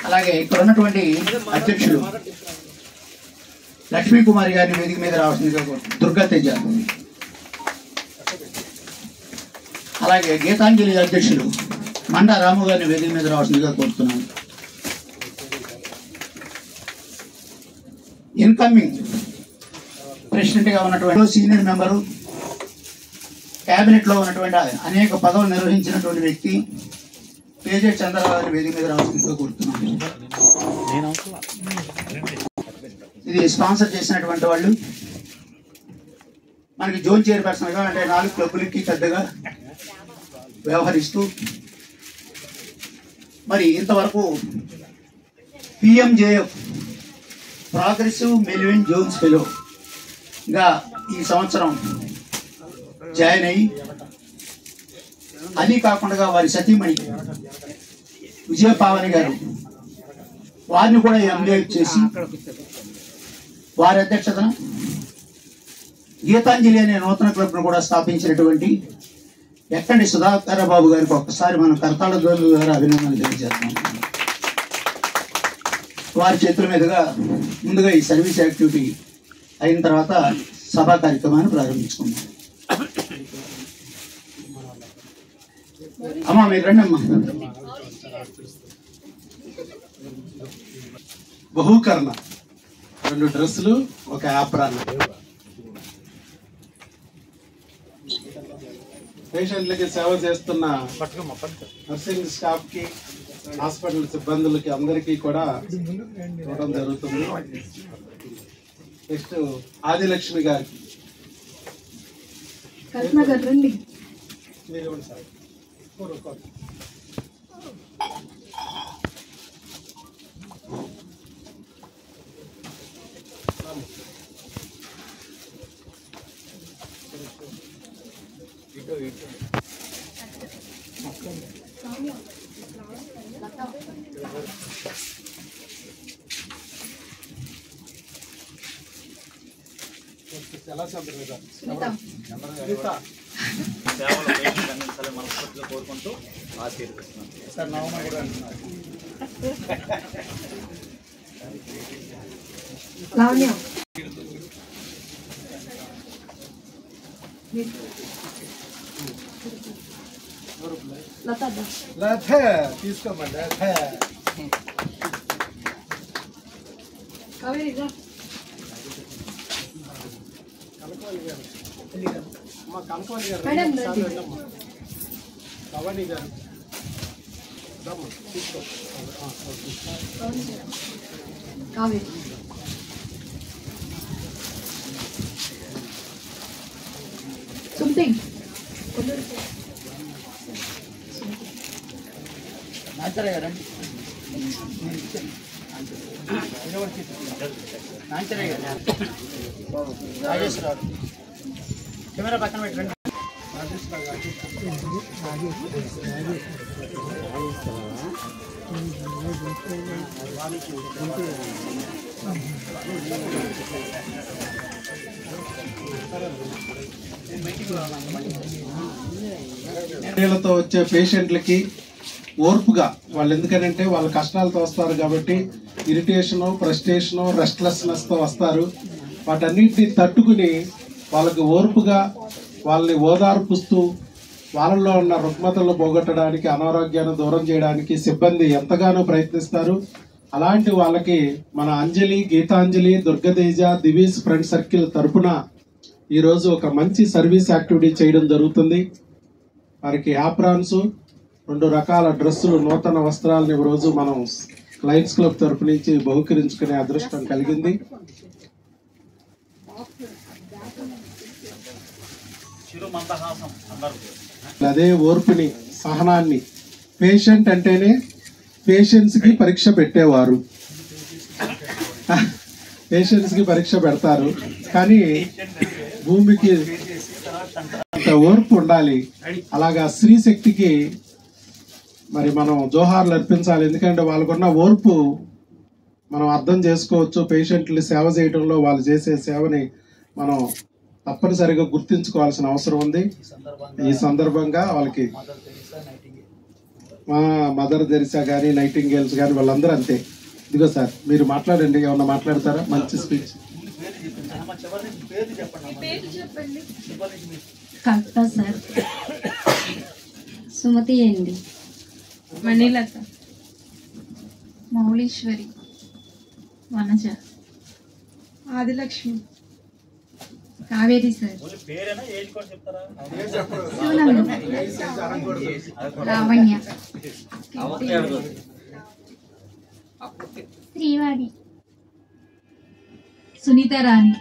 అలాగే ఇక్కడ ఉన్నటువంటి అధ్యక్షులు లక్ష్మీ కుమారి గారిని వేదిక మీద రావాల్సిందిగా దుర్గా తేజ, అలాగే గీతాంజలి అధ్యక్షులు మండా రాము గారిని వేదిక మీద రావాల్సిందిగా కోరుతున్నాను. ఇన్కమింగ్ ప్రెసిడెంట్ గా ఉన్నటువంటి సీనియర్ మెంబరు, క్యాబినెట్ లో ఉన్నటువంటి అనేక పదవులు నిర్వహించినటువంటి వ్యక్తి కేజే చంద్రబాబు గారి వేదిక మీద రావాల్సిందిగా కోరుతున్నాను. ఇది స్పాన్సర్ చేసినటువంటి వాళ్ళు మనకి జోన్ చైర్పర్సన్ గా అంటే 4 క్లబ్బులకి పెద్దగా వ్యవహరిస్తూ మరి ఇంతవరకు PMJF ప్రోగ్రెసివ్ మెల్విన్ జోన్స్ ఫెలోగా ఈ సంవత్సరం జాయిన్ అయ్యి, అది కాకుండా వారి సతీమణి విజయపావని గారు వారిని కూడా ఎంఏ చేసి వారి అధ్యక్షతన గీతాంజలి అనే నూతన క్లబ్ను కూడా స్థాపించినటువంటి ఎక్కండి సుధాకర బాబు గారికి ఒక్కసారి మనం కర్తాళ ద్వారా అభినందనలు తెలియజేస్తాం. వారి చేతుల మీదుగా ముందుగా ఈ సర్వీస్ యాక్టివిటీ అయిన తర్వాత సభా కార్యక్రమాన్ని ప్రారంభించుకుందాం. అమ్మా మీరు రండి అమ్మా. బహుకరణ 2 డ్రెస్సులు, ఒక యాప్రాన్. పేషెంట్లకి సేవ చేస్తున్న నర్సింగ్ స్టాఫ్ కి, హాస్పిటల్ సిబ్బందులకి అందరికీ కూడా ఇవ్వడం జరుగుతుంది. నెక్స్ట్ ఆదిలక్ష్మి గారికి మీరు సార్ కోరుకుంటూ ఆశీర్వదిస్తున్నాను సార్. నవమ కూడా లత తీసుకోమండి. కనకవాలి గారు, కనకవాలి గారు, భవానీ గారు తీసుకో. నాంచరయ్య రండి. నాంచరయ్య రాజేశ్వరరావు కెమెరా పక్కన పెట్టండి. నీళ్ళతో వచ్చే పేషెంట్లకి ఓర్పుగా, వాళ్ళు ఎందుకనంటే వాళ్ళ కష్టాలతో వస్తారు కాబట్టి ఇరిటేషను, ఫ్రస్ట్రేషను, రెస్ట్లెస్నెస్తో వస్తారు. వాటన్నిటిని తట్టుకుని వాళ్ళకి ఓర్పుగా వాళ్ళని ఓదార్పుస్తూ వాళ్ళల్లో ఉన్న రుగ్మతలు పోగొట్టడానికి, అనారోగ్యాన్ని దూరం చేయడానికి సిబ్బంది ఎంతగానో ప్రయత్నిస్తారు. అలాంటి వాళ్ళకి మన అంజలి, గీతాంజలి, దుర్గతేజ, దివీస్ ఫ్రెండ్ సర్కిల్ తరఫున ఈరోజు ఒక మంచి సర్వీస్ యాక్టివిటీ చేయడం జరుగుతుంది. వారికి యాప్రాన్స్, 2 రకాల డ్రెస్సులు, నూతన వస్త్రాలను ఈరోజు మనం లయన్స్ క్లబ్ తరఫు నుంచి బహుకరించుకునే అదృష్టం కలిగింది. అదే ఓర్పుని, సహనాన్ని. పేషెంట్ అంటేనే పేషెంట్స్ కి పరీక్ష పెట్టేవారు, పేషెంట్స్ కి పరీక్ష పెడతారు. కానీ భూమికి ఓర్పు ఉండాలి. అలాగా స్త్రీ శక్తికి మరి మనం జోహార్లు అర్పించాలి. ఎందుకంటే వాళ్ళకున్న ఓర్పు మనం అర్థం చేసుకోవచ్చు. పేషెంట్లు సేవ చేయడంలో వాళ్ళు చేసే సేవని మనం తప్పనిసరిగా గుర్తించుకోవాల్సిన అవసరం ఉంది. ఈ సందర్భంగా వాళ్ళకి మా మదర్ తెరిసా కానీ నైటింగేల్స్ కానీ వాళ్ళందరూ అంతే. ఇదిగో సార్ మీరు మాట్లాడండి, ఏమన్నా మాట్లాడతారా? మంచి స్పీచ్. కవిత సార్, సుమతి అండి, మణిలత, మౌలీశ్వరి, వనజ, ఆదిలక్ష్మి, కావేరి సార్, లావణ్య, శ్రీవాణి, సునీత రాణి,